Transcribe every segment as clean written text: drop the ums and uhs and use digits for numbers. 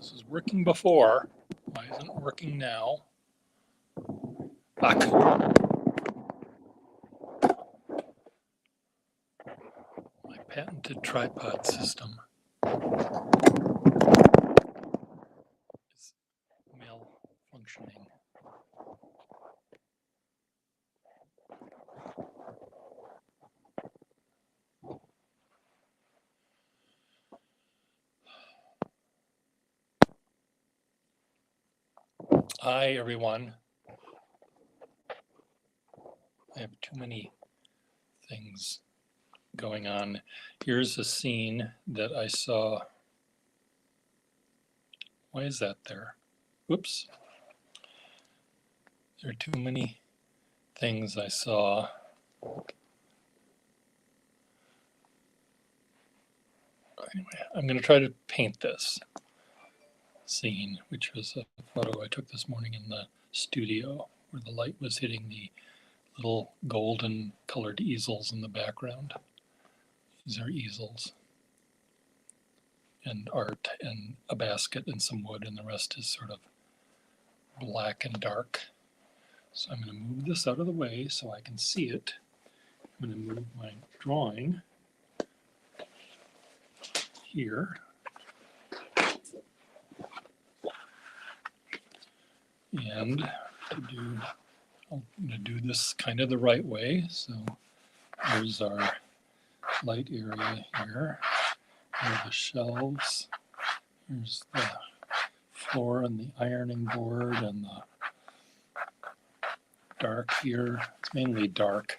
This was working before. Why isn't it working now? Fuck. My patented tripod system is malfunctioning. Hi, everyone. I have too many things going on. Here's a scene that I saw. Why is that there? Whoops. There are too many things I saw. Anyway, I'm going to try to paint this scene, which was a photo I took this morning in the studio where the light was hitting the little golden colored easels in the background. These are easels and art and a basket and some wood, and the rest is sort of black and dark. So I'm going to move this out of the way so I can see it. I'm going to move my drawing here. And I'm going to do this kind of the right way. So here's our light area here. Here are the shelves. Here's the floor and the ironing board and the dark here. It's mainly dark.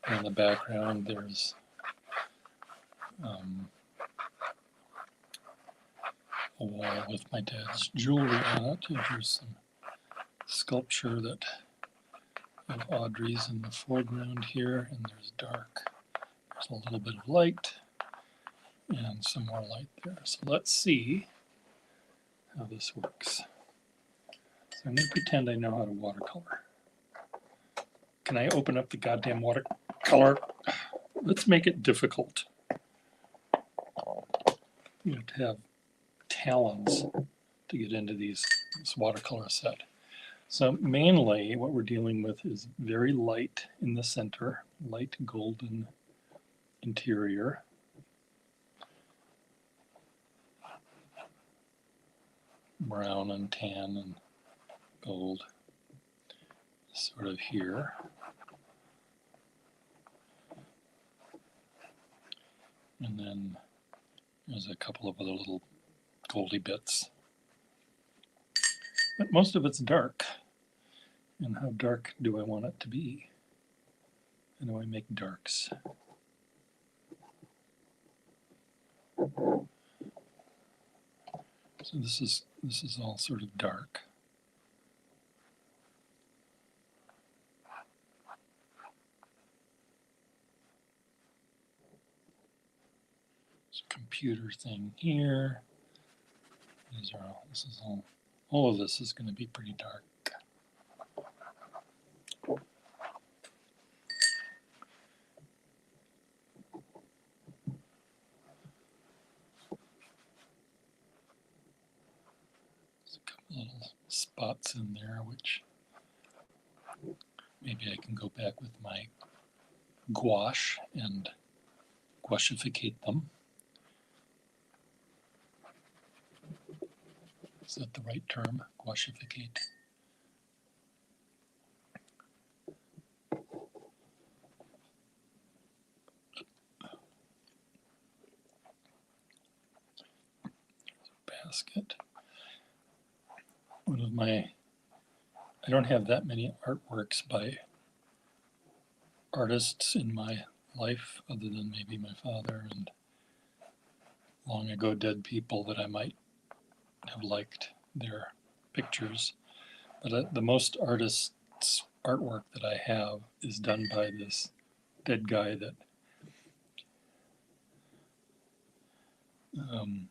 And in the background, there's a wall with my dad's jewelry on it. And here's some sculpture that of Audrey's in the foreground here, and there's dark. There's a little bit of light and some more light there. So let's see how this works. So I'm going to pretend I know how to watercolor. Can I open up the goddamn watercolor? Let's make it difficult. You have to have talons to get into this watercolor set. So mainly what we're dealing with is very light in the center, light golden interior. Brown and tan and gold sort of here. And then there's a couple of other little goldy bits. But most of it's dark. And how dark do I want it to be? How do I make darks? So this is all sort of dark. It's a computer thing here. All of this is going to be pretty dark. There's a couple little spots in there, which maybe I can go back with my gouache and gouachificate them. Is that the right term? Gouachificate. Basket. I don't have that many artworks by artists in my life other than maybe my father and long ago dead people that I might have liked their pictures. But the most artists' artwork that I have is done by this dead guy that one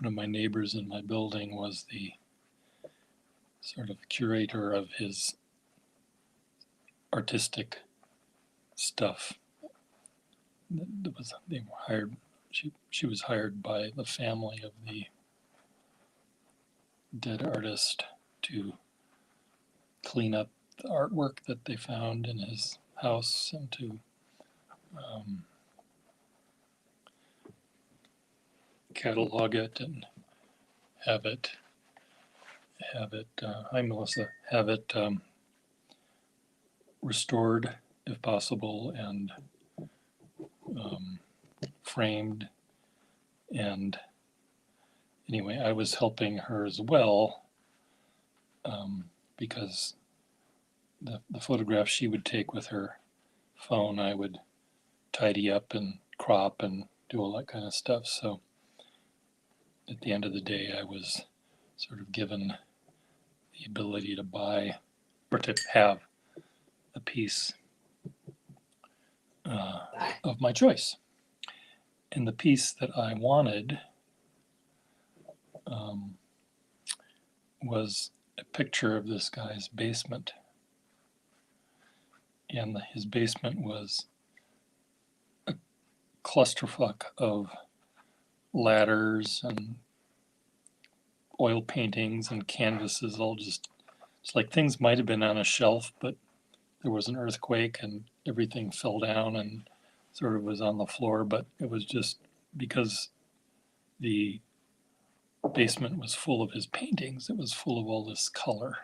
of my neighbors in my building was the sort of curator of his artistic stuff. They were hired. She was hired by the family of the dead artist to clean up the artwork that they found in his house and to catalog it and have it hi Melissa, have it restored if possible and framed. And anyway, I was helping her as well because the photographs she would take with her phone, I would tidy up and crop and do all that kind of stuff. So at the end of the day, I was sort of given the ability to buy or to have a piece of my choice. And the piece that I wanted was a picture of this guy's basement. And his basement was a clusterfuck of ladders and oil paintings and canvases, all just, it's like things might have been on a shelf, but there was an earthquake and everything fell down and sort of was on the floor. But it was just because the basement was full of his paintings, it was full of all this color.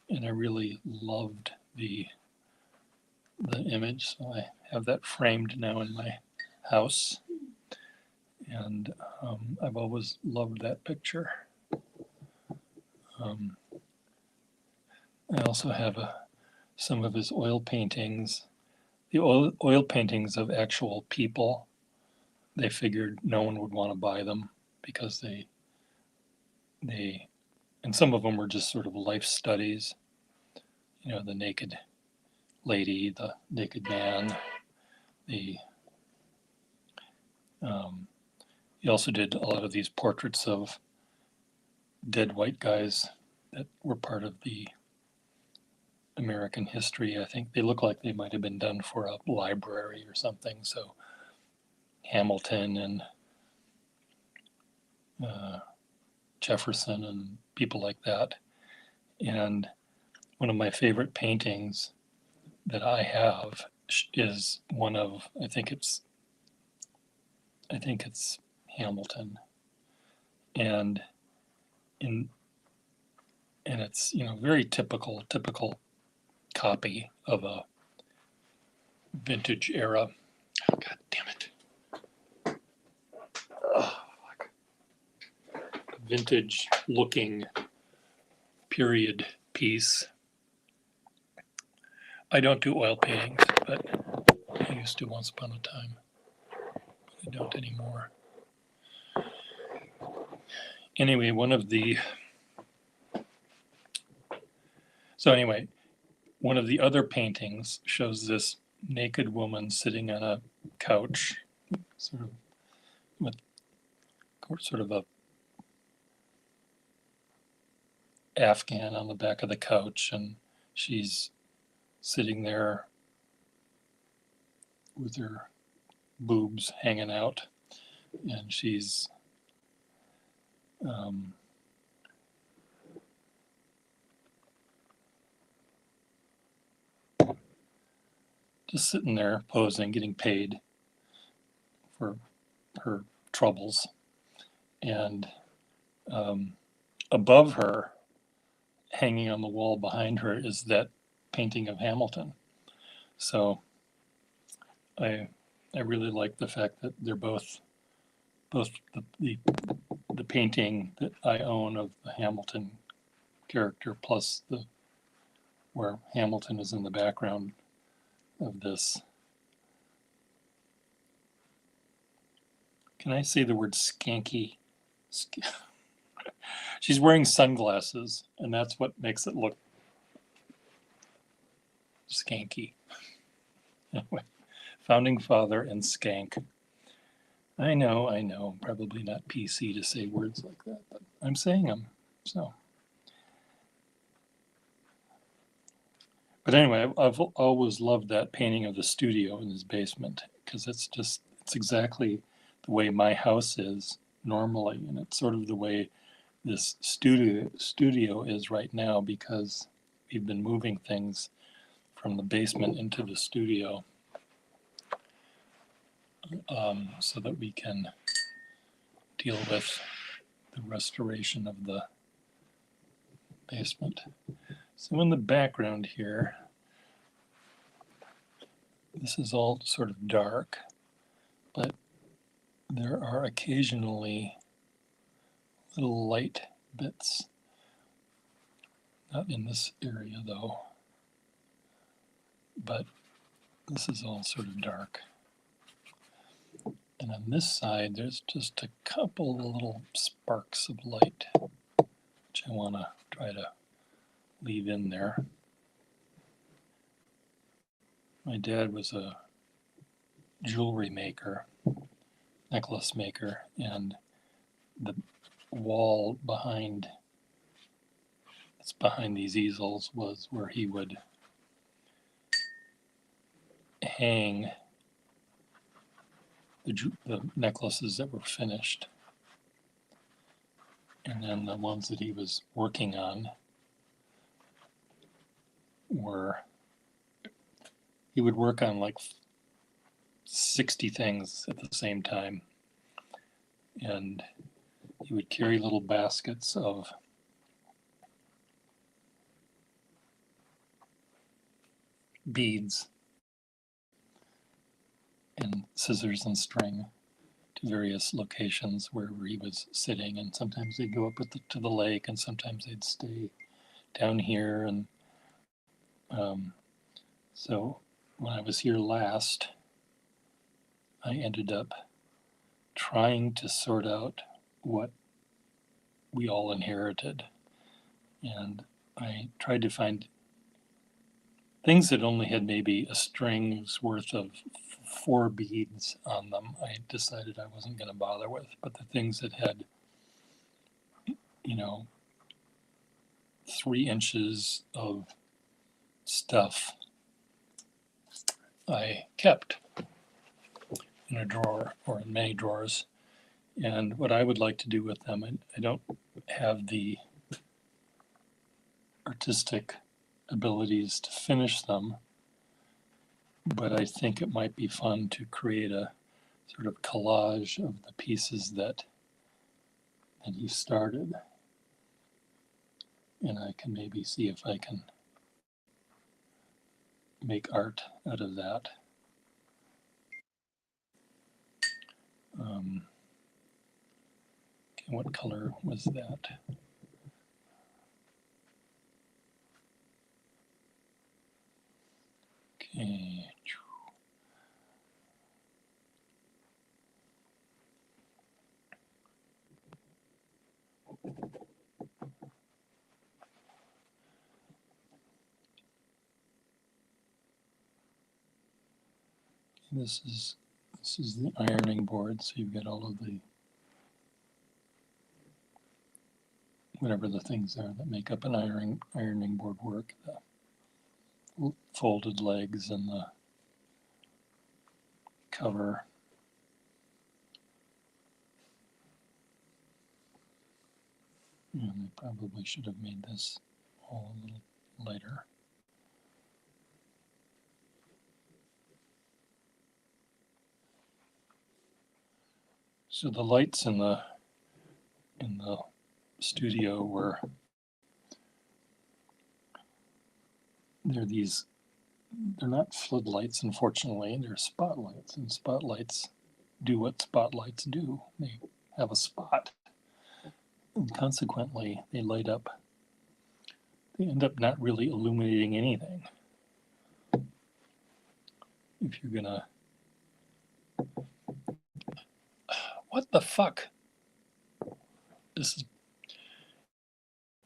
And I really loved the image. So I have that framed now in my house. And I've always loved that picture. I also have some of his oil paintings, the oil paintings of actual people. They figured no one would want to buy them because they, and some of them were just sort of life studies, you know, the naked lady, the naked man, he also did a lot of these portraits of dead white guys that were part of the American history. I think they look like they might have been done for a library or something. So Hamilton and Jefferson and people like that. And one of my favorite paintings that I have is one of, I think it's Hamilton. And it's, you know, very typical copy of a vintage era. Oh, God damn it. Oh, fuck. Vintage looking period piece. I don't do oil paintings, but I used to once upon a time. I don't anymore. Anyway, one of the other paintings shows this naked woman sitting on a couch, sort of with sort of a Afghan on the back of the couch, and she's sitting there with her boobs hanging out, and she's just sitting there posing, getting paid for her troubles. And above her, hanging on the wall behind her, is that painting of Hamilton. So I really like the fact that they're both the painting that I own of the Hamilton character, plus where Hamilton is in the background of this. Can I say the word skanky? She's wearing sunglasses, and that's what makes it look skanky. Anyway, founding father and skank. I know, probably not PC to say words like that, but I'm saying them, so. But anyway, I've always loved that painting of the studio in his basement, because it's exactly the way my house is normally, and it's sort of the way this studio is right now, because we've been moving things from the basement into the studio, so that we can deal with the restoration of the basement. So in the background here, this is all sort of dark, but there are occasionally little light bits. Not in this area though, but this is all sort of dark. And on this side, there's just a couple of little sparks of light, which I want to try to leave in there. My dad was a jewelry maker, necklace maker, and the wall behind these easels was where he would hang the necklaces that were finished. And then the ones that he was working on he would work on like 60 things at the same time. And he would carry little baskets of beads and scissors and string to various locations wherever he was sitting. And sometimes they'd go up to the lake, and sometimes they'd stay down here. And so when I was here last, I ended up trying to sort out what we all inherited. And I tried to find things that only had maybe a string's worth of 4 beads on them. I decided I wasn't going to bother with, but the things that had, 3 inches of stuff, I kept in a drawer or in many drawers. And what I would like to do with them, I don't have the artistic abilities to finish them, but I think it might be fun to create a sort of collage of the pieces that he started. And I can maybe see if I can make art out of that. Okay, what color was that? Okay. This is the ironing board, so you've got all of the whatever the things are that make up an ironing board work, the folded legs and the cover. And I probably should have made this all a little lighter. So the lights in the studio were, they're not floodlights, unfortunately, they're spotlights, and spotlights do what spotlights do. They have a spot, and consequently they light up. They end up not really illuminating anything. If you're gonna, what the fuck?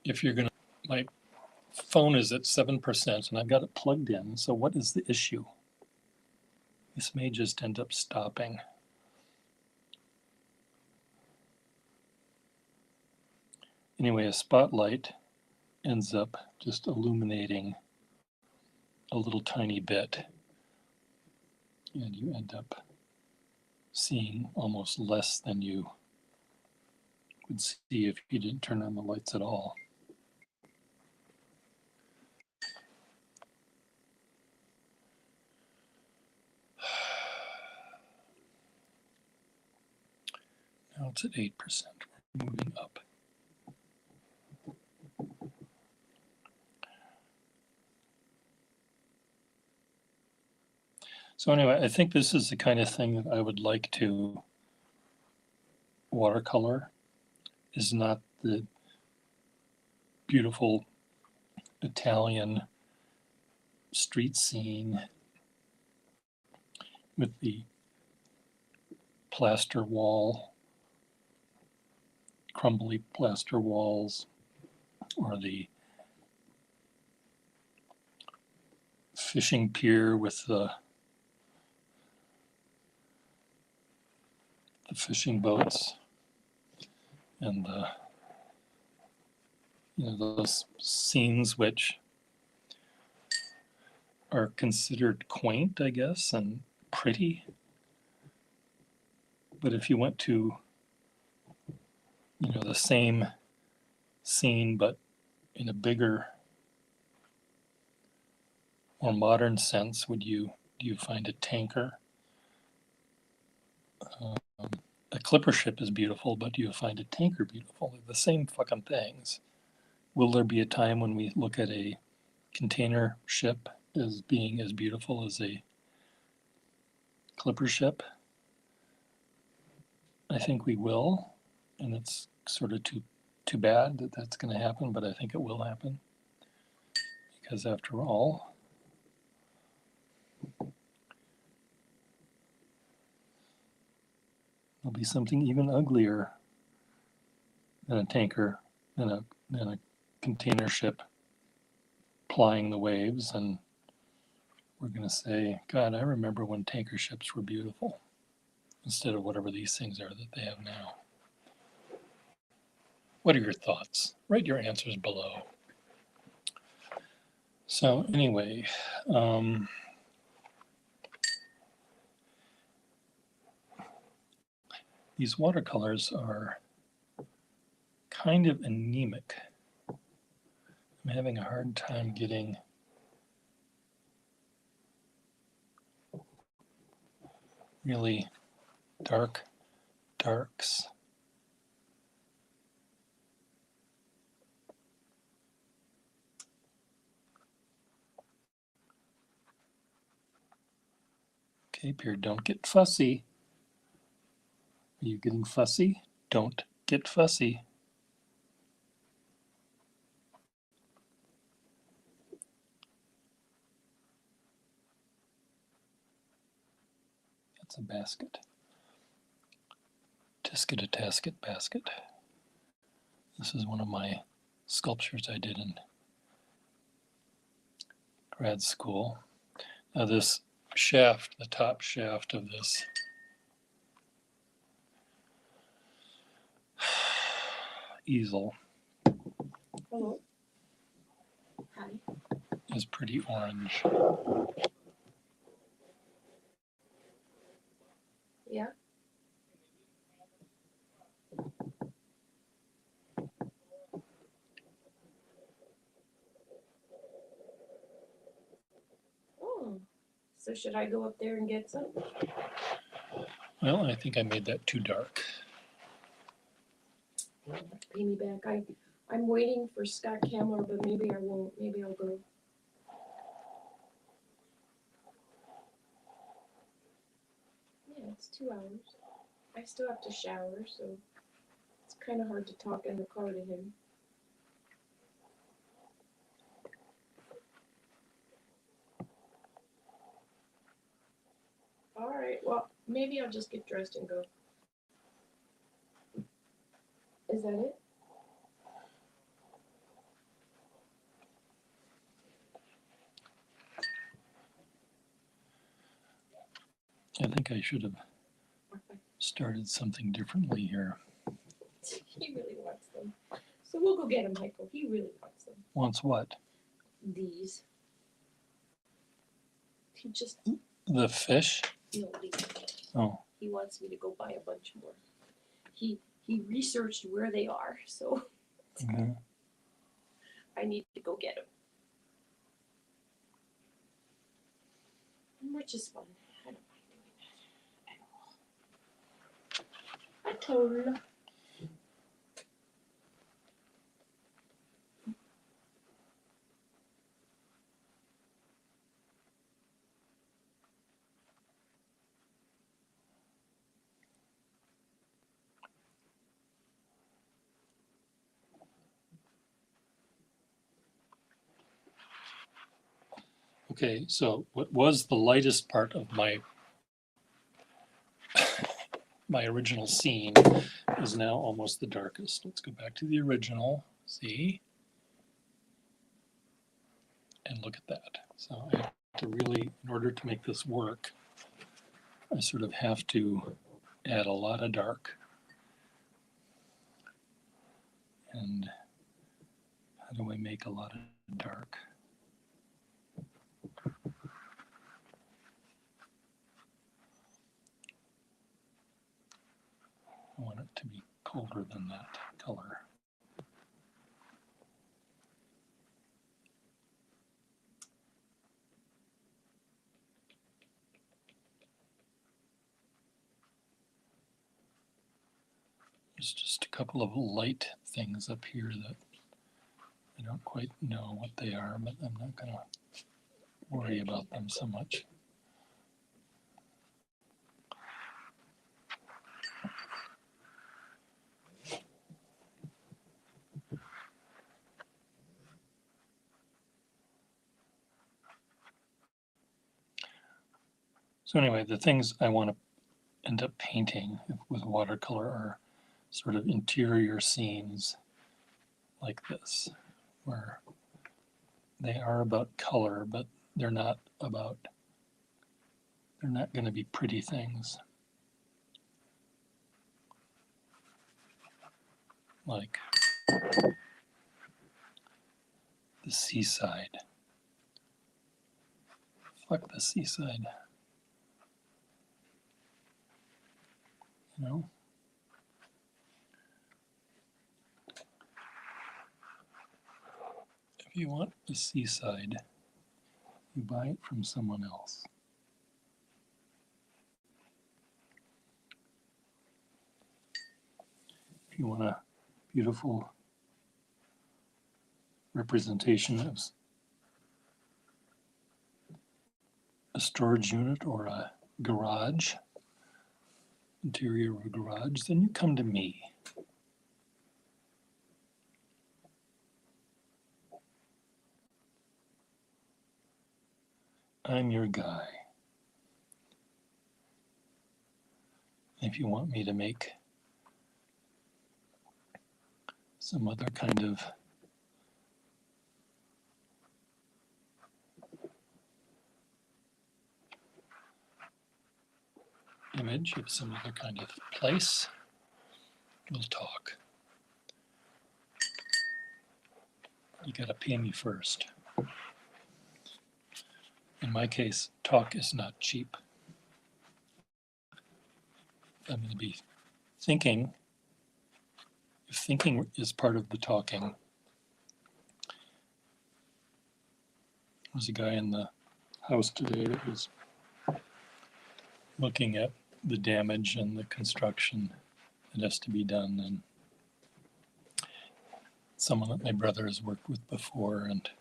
If you're gonna, my phone is at 7% and I've got it plugged in, so what is the issue? This may just end up stopping. Anyway, a spotlight ends up just illuminating a little tiny bit, and you end up seeing almost less than you would see if you didn't turn on the lights at all. Now it's at 8%. We're moving up. So anyway, I think this is the kind of thing that I would like to watercolor. Is not the beautiful Italian street scene with the plaster wall, crumbly plaster walls, or the fishing pier with the fishing boats and the, those scenes which are considered quaint, I guess, and pretty. But if you went to, the same scene but in a bigger, more modern sense, do you find a tanker? A clipper ship is beautiful, but do you find a tanker beautiful? They're the same fucking things. Will there be a time when we look at a container ship as being as beautiful as a clipper ship? I think we will, and it's sort of too bad that that's going to happen, but I think it will happen. Because after all, there'll be something even uglier than a tanker, than a container ship plying the waves, and we're going to say, God, I remember when tanker ships were beautiful, instead of whatever these things are that they have now. What are your thoughts? Write your answers below. So anyway, these watercolors are kind of anemic. I'm having a hard time getting really dark darks. Okay, Pierre, don't get fussy. Are you getting fussy? Don't get fussy. That's a basket. Tisket a tasket basket. This is one of my sculptures I did in grad school. Now this shaft, the top shaft of this easel Hello. Hi. is pretty orange. Yeah. Oh, so should I go up there and get some? Well, I think I made that too dark. You'll have to pay me back. I'm waiting for Scott Kamler, but maybe I won't. Maybe I'll go. Yeah, it's 2 hours. I still have to shower, so it's kind of hard to talk in the car to him. All right, well, maybe I'll just get dressed and go. Is that it? I think I should have started something differently here. He really wants them. So we'll go get him, Michael. He really wants them. Wants what? These. He just, The fish? these. Oh. He wants me to go buy a bunch more. He he researched where they are, so Mhm. I need to go get him. Which is fun. I don't mind doing that at all. Okay, so what was the lightest part of my original scene is now almost the darkest. Let's go back to the original, see, and look at that. So I have to really, in order to make this work, I sort of have to add a lot of dark. And how do I make a lot of dark? I want it to be colder than that color. There's just a couple of light things up here that I don't quite know what they are, but I'm not going to worry about them so much. So anyway, the things I want to end up painting with watercolor are sort of interior scenes like this, where they are about color, but they're not going to be pretty things. Like the seaside. Fuck the seaside. You know? If you want the seaside, you buy it from someone else. If you want a beautiful representation of a storage unit or a garage, interior of a garage, then you come to me. I'm your guy. If you want me to make some other kind of image of some other kind of place, we'll talk. You gotta pay me first. In my case, talk is not cheap. I'm going to be thinking. If thinking is part of the talking, there was a guy in the house today that was looking at the damage and the construction that has to be done, and someone that my brother has worked with before, and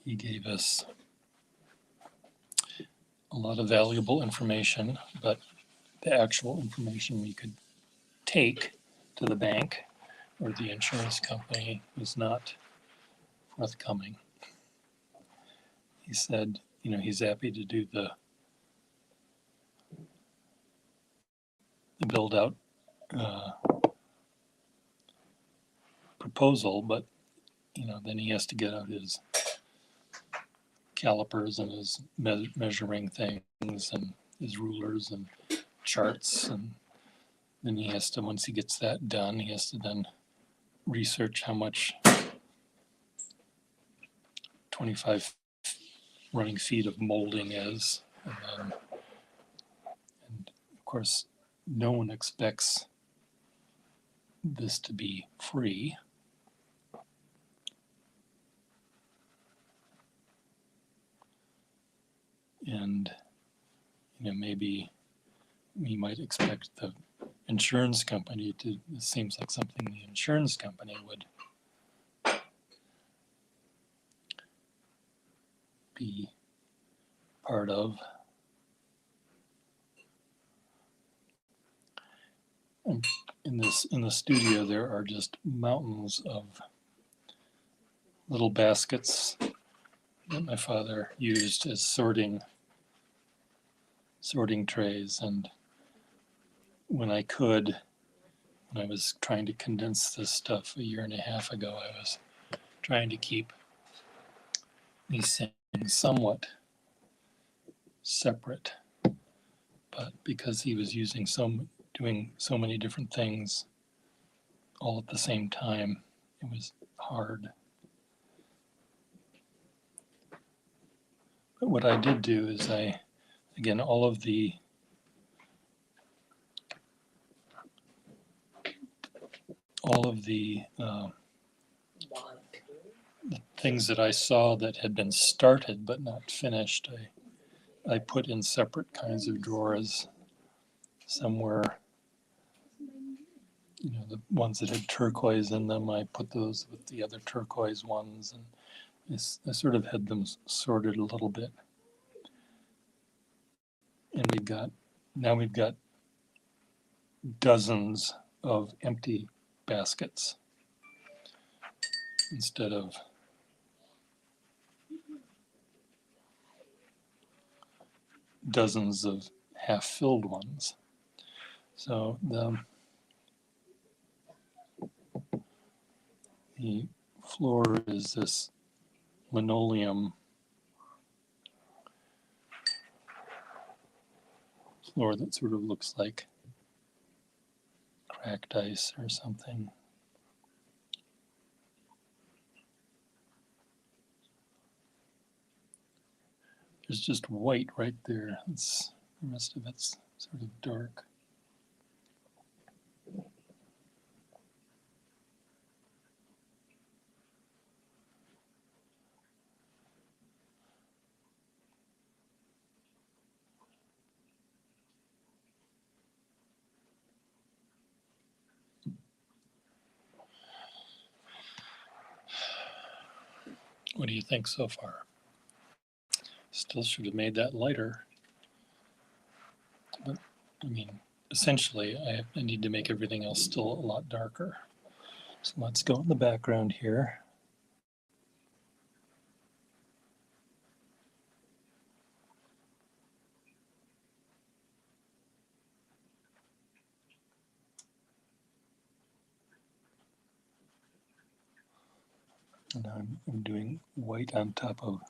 he gave us a lot of valuable information, but the actual information we could take to the bank or the insurance company was not forthcoming. He said, you know, he's happy to do the build out proposal, but you know, then he has to get out his calipers and his measuring things and his rulers and charts, and then he has to, once he gets that done, he has to then research how much 25 running feet of molding is, and of course no one expects this to be free. And maybe you might expect the insurance company to, it seems like something the insurance company would be part of. And in the studio there are just mountains of little baskets that my father used as sorting trays. And when I was trying to condense this stuff a year and a half ago, I was trying to keep these things somewhat separate. But because he was doing so many different things all at the same time, it was hard. But what I did do is again, all of the things that I saw that had been started but not finished, I put in separate kinds of drawers. Somewhere, the ones that had turquoise in them, I put those with the other turquoise ones, and I sort of had them sorted a little bit. And now we've got dozens of empty baskets instead of dozens of half-filled ones. So the floor is this linoleum floor that sort of looks like cracked ice or something. There's just white right there. The rest of it's sort of dark. What do you think so far? Still should have made that lighter. But, essentially, I need to make everything else still a lot darker. So let's go in the background here. And I'm doing white on top of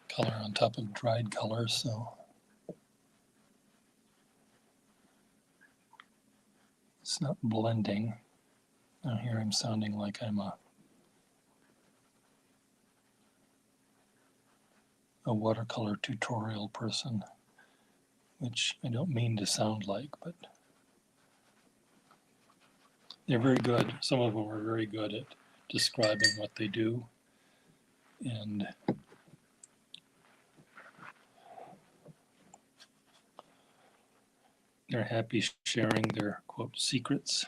color on top of dried color, so it's not blending. Now here I'm sounding like I'm a watercolor tutorial person, which I don't mean to sound like, but they're very good. Some of them are very good at describing what they do, and they're happy sharing their, quote, secrets.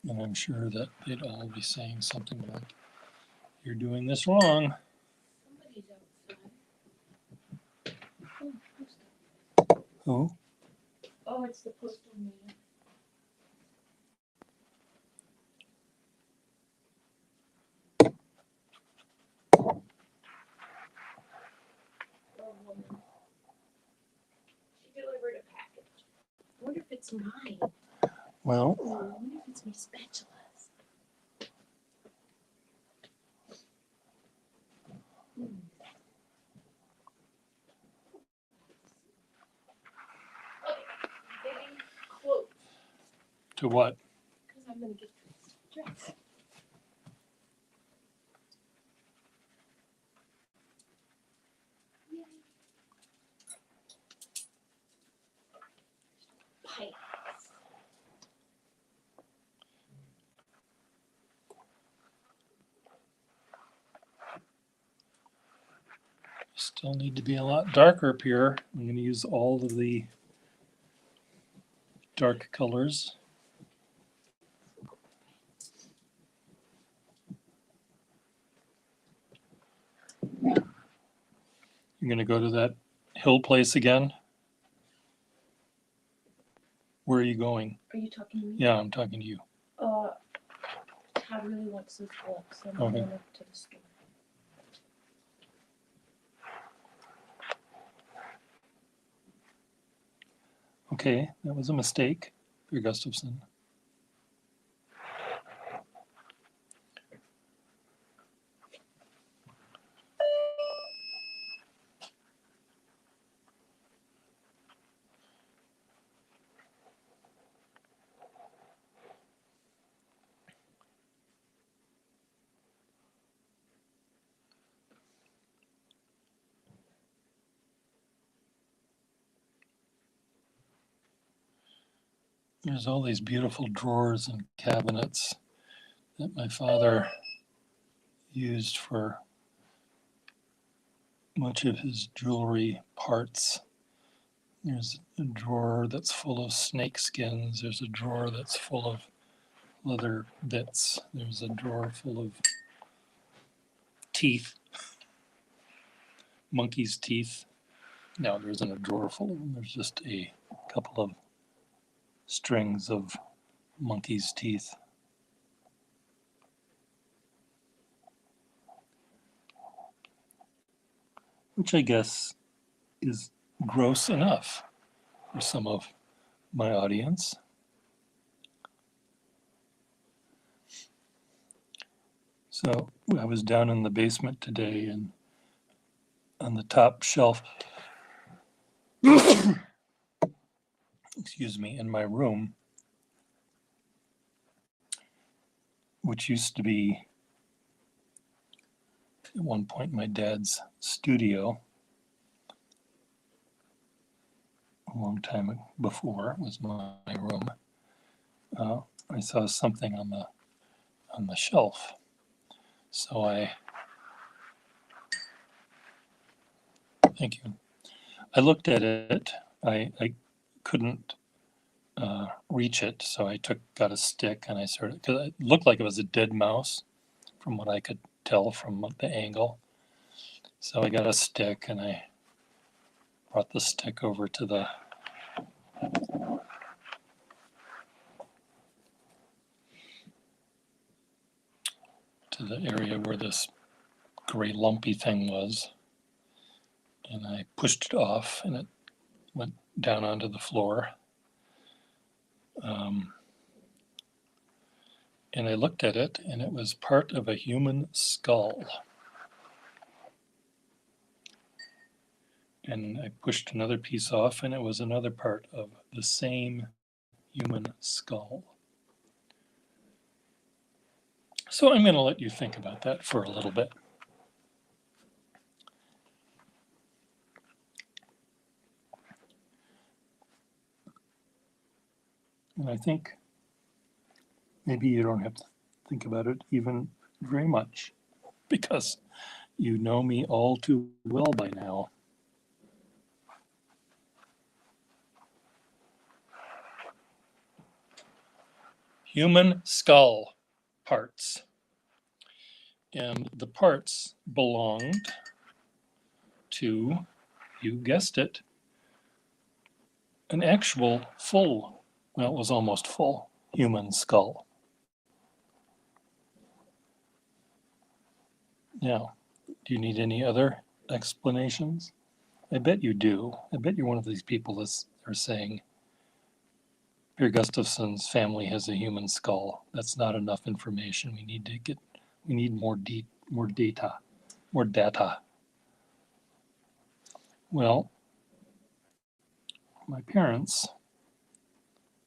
And I'm sure that they'd all be saying something like, "You're doing this wrong." Somebody's outside. Who? Oh, it's the postal man. Oh, woman. She delivered a package. I wonder if it's mine. Well, I wonder if it's my spatulas. Getting close. To what? Because I'm going to get this dress. Yay. Pirates. Still need to be a lot darker up here. I'm going to use all of the dark colors. You're going to go to that hill place again? Where are you going? Are you talking to me? Yeah, I'm talking to you. Todd really wants those gloves, so I'm Okay. going up to the store. Okay, that was a mistake, Peter Gustafson. There's all these beautiful drawers and cabinets that my father used for much of his jewelry parts. There's a drawer that's full of snake skins. There's a drawer that's full of leather bits. There's a drawer full of teeth, monkey's teeth. No, there isn't a drawer full of them. There's just a couple of strings of monkey's teeth. Which I guess is gross enough for some of my audience. So I was down in the basement today, and on the top shelf, excuse me, in my room, which used to be at one point my dad's studio, a long time before was my room. I saw something on the shelf, so thank you. I looked at it. I couldn't reach it, so I got a stick and I because it looked like it was a dead mouse, from what I could tell from the angle. So I got a stick and I brought the stick over to the area where this gray lumpy thing was, and I pushed it off and it went down onto the floor. And I looked at it and it was part of a human skull. And I pushed another piece off and it was another part of the same human skull. So I'm going to let you think about that for a little bit. And I think maybe you don't have to think about it even very much, because you know me all too well by now. Human skull parts. And the parts belonged to, you guessed it, an actual full, well, it was almost full, human skull. Now, do you need any other explanations? I bet you do. I bet you're one of these people that are saying, Peter Gustafson's family has a human skull. That's not enough information. We need more data. Well, my parents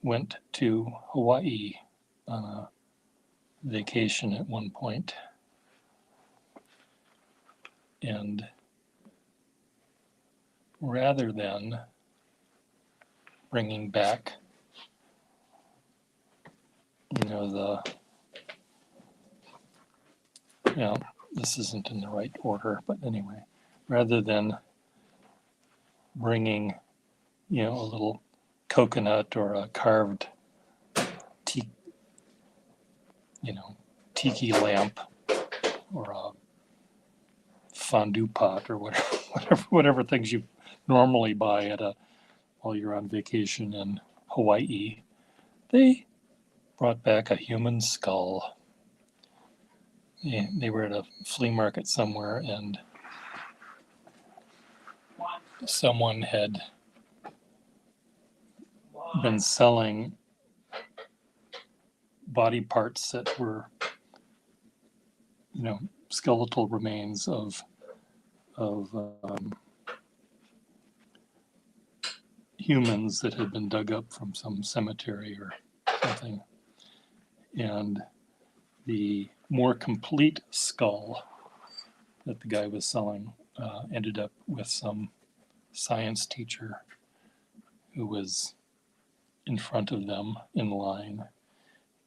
went to Hawaii on a vacation at one point, and rather than bringing back, this isn't in the right order, but anyway, rather than bringing, a little coconut or a carved tiki, tiki lamp or a fondue pot or whatever things you normally buy while you're on vacation in Hawaii, they brought back a human skull. They were at a flea market somewhere, and someone had been selling body parts that were, skeletal remains of humans that had been dug up from some cemetery or something. And the more complete skull that the guy was selling ended up with some science teacher who was in front of them in line,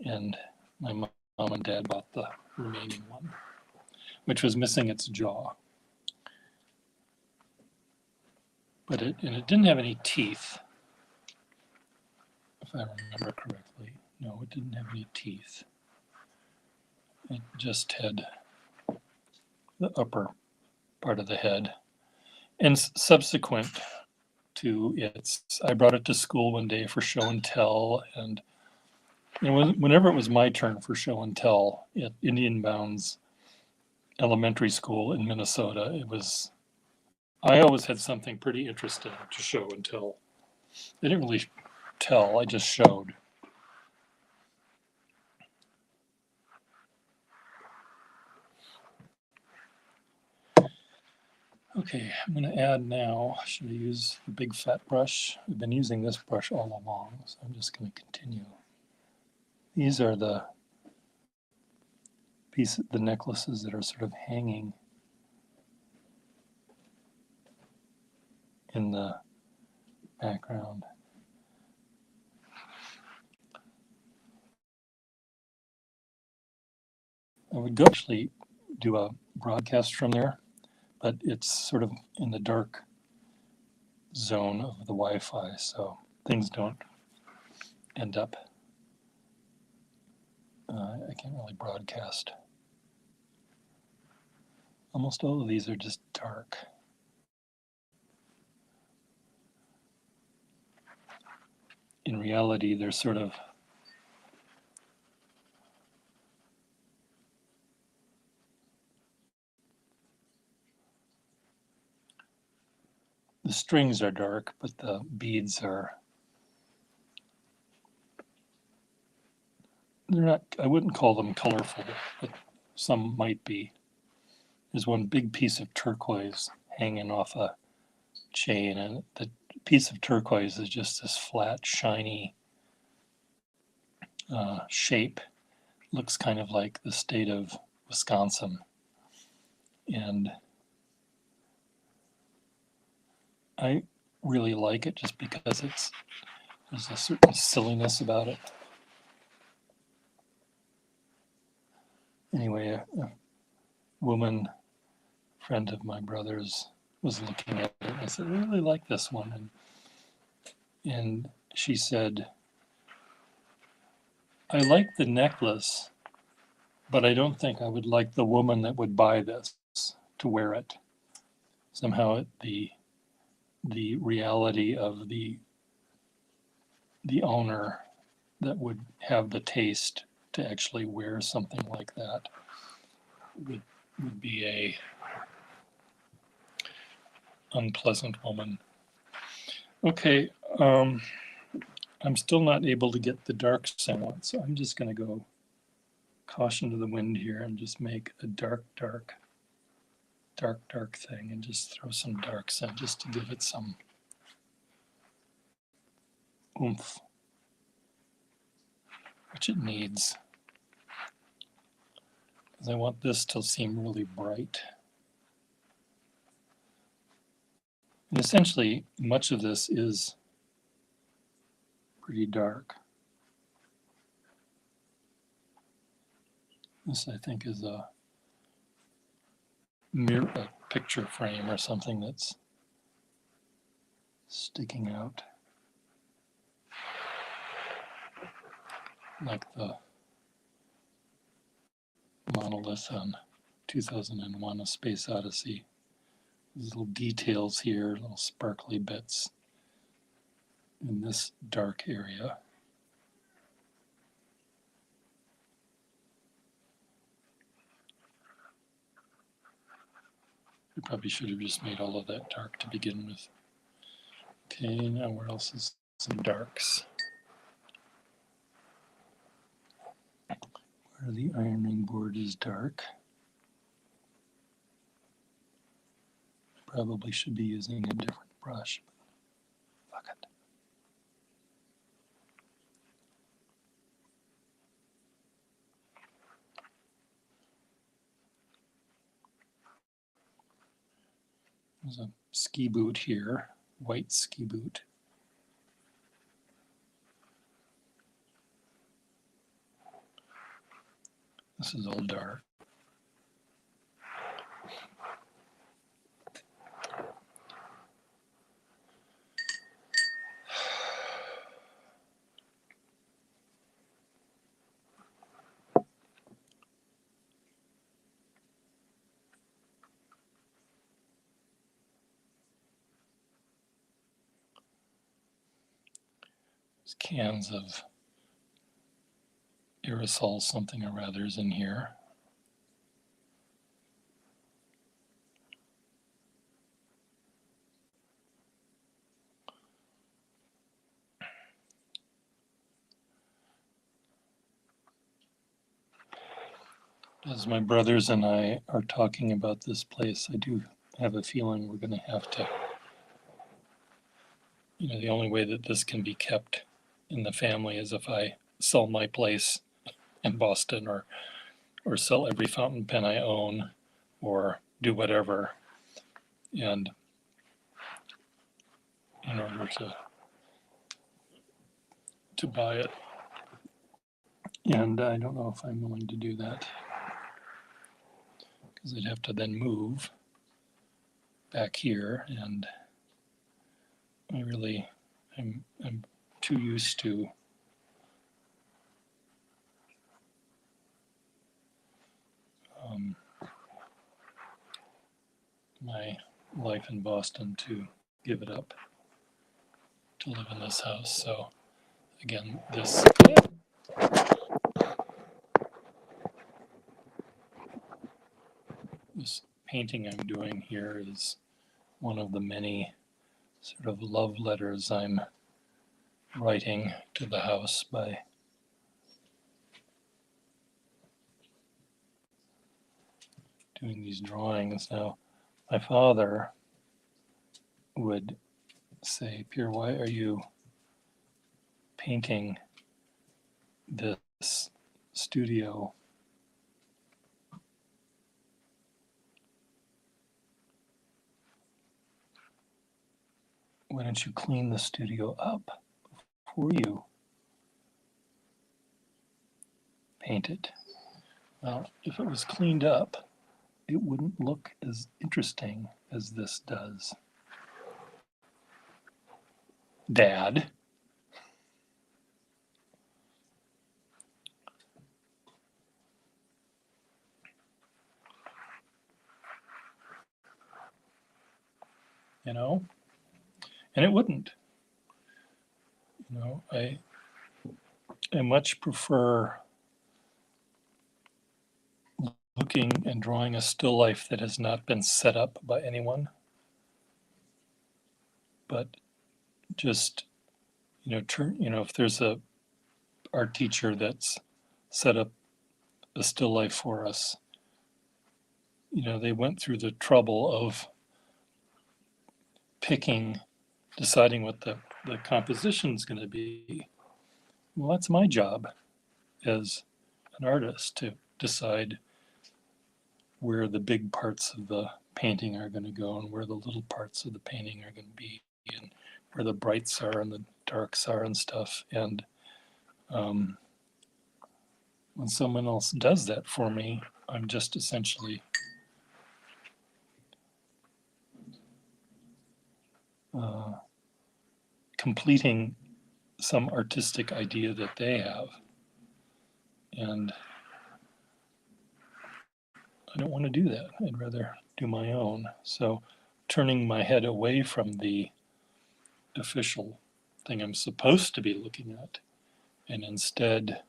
and my mom and dad bought the remaining one, which was missing its jaw. But it didn't have any teeth, if I remember correctly. No, it didn't have any teeth. It just had the upper part of the head. And subsequent to I brought it to school one day for show and tell, and whenever it was my turn for show and tell at Indian Bounds Elementary School in Minnesota, I always had something pretty interesting to show and tell. I didn't really tell, I just showed. Okay, I'm going to add now. Should I use the big fat brush? I've been using this brush all along, so I'm just going to continue. These are the necklaces that are sort of hanging in the background. I would go actually do a broadcast from there, but it's sort of in the dark zone of the Wi-Fi, so things don't end up, I can't really broadcast. Almost all of these are just dark. In reality, they're sort of the strings are dark, but the beads they're not, I wouldn't call them colorful, but some might be. There's one big piece of turquoise hanging off a chain, and the piece of turquoise is just this flat, shiny shape. Looks kind of like the state of Wisconsin. And I really like it just because there's a certain silliness about it. Anyway, a woman friend of my brother's was looking at it, and I said, I really like this one. And she said, I like the necklace, but I don't think I would like the woman that would buy this to wear it. Somehow the reality of the owner that would have the taste to actually wear something like that would be a unpleasant woman. Okay, I'm still not able to get the dark sound, so I'm just going to go caution to the wind here and just make a dark thing and just throw some darks in just to give it some oomph. much it needs. Because I want this to seem really bright. And essentially, much of this is pretty dark. This, I think, is a mirror, a picture frame or something that's sticking out. Like the monolith on 2001: A Space Odyssey. These little details here, little sparkly bits in this dark area. I probably should have just made all of that dark to begin with. Okay, now where else is some darks? Where the ironing board is dark. Probably should be using a different brush. Fuck it. There's a ski boot here, white ski boot. This is all dark. There's cans of aerosol something or other's in here. As my brothers and I are talking about this place, I do have a feeling we're going to have to, the only way that this can be kept in the family is if I sell my place in Boston or sell every fountain pen I own or do whatever. And in order to buy it. And I don't know if I'm willing to do that, because I'd have to then move back here, and I'm too used to my life in Boston to give it up to live in this house. So again, this painting I'm doing here is one of the many sort of love letters I'm writing to the house by doing these drawings. Now, my father would say, Pierre, why are you painting this studio? Why don't you clean the studio up before you paint it? Well, if it was cleaned up, it wouldn't look as interesting as this does. Dad. And it wouldn't. I much prefer looking and drawing a still life that has not been set up by anyone, but just, if there's a art teacher that's set up a still life for us, they went through the trouble of deciding what the composition's going to be. Well, that's my job. as an artist to decide where the big parts of the painting are going to go and where the little parts of the painting are going to be and where the brights are and the darks are and stuff. And when someone else does that for me, I'm just essentially completing some artistic idea that they have. And I don't want to do that. I'd rather do my own. So turning my head away from the official thing I'm supposed to be looking at and instead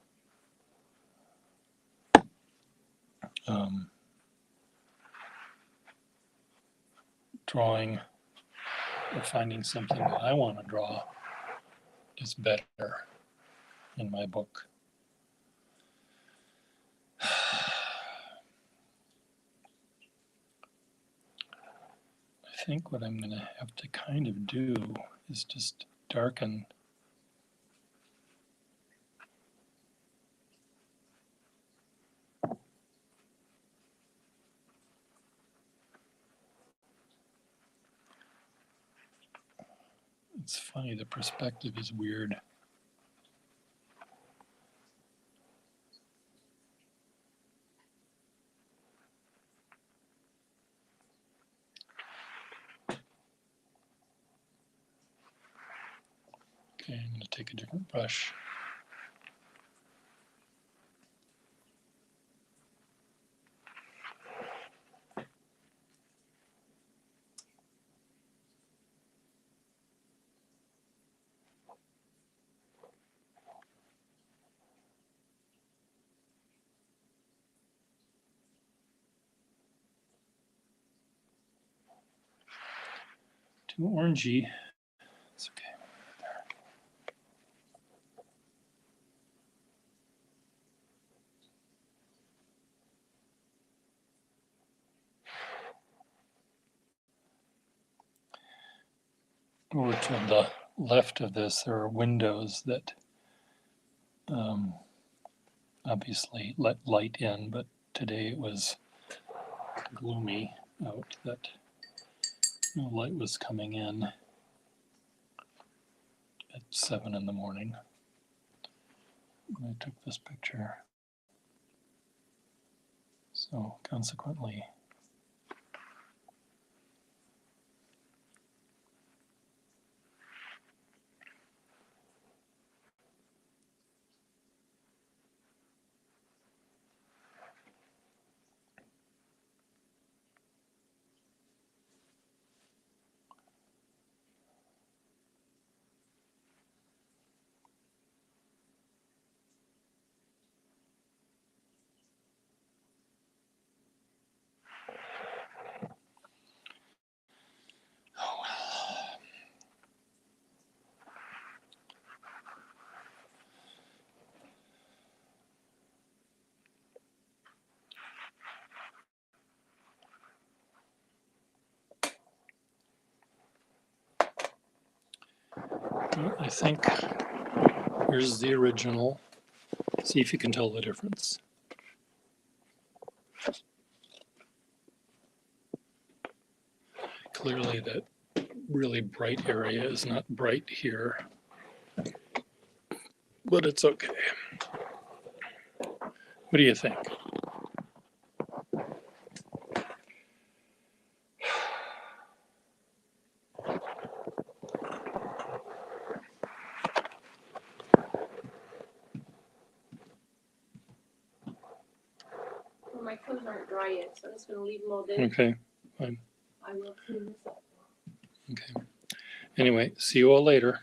drawing or finding something that I want to draw is better in my book. I think what I'm going to have to kind of do is just darken It's funny, the perspective is weird. Okay, I'm going to take a different brush. Too orangey. It's okay. Over to the left of this, there are windows that obviously let light in, but today it was gloomy out, that no light was coming in at 7 in the morning when I took this picture. So consequently, oh well. I think here's the original. See if you can tell the difference. Clearly that really bright area is not bright here, but it's okay. What do you think? Well, my clothes aren't dry yet, so I'm just gonna leave them all day. Okay, fine. I will clean this up. Okay. Anyway, see you all later.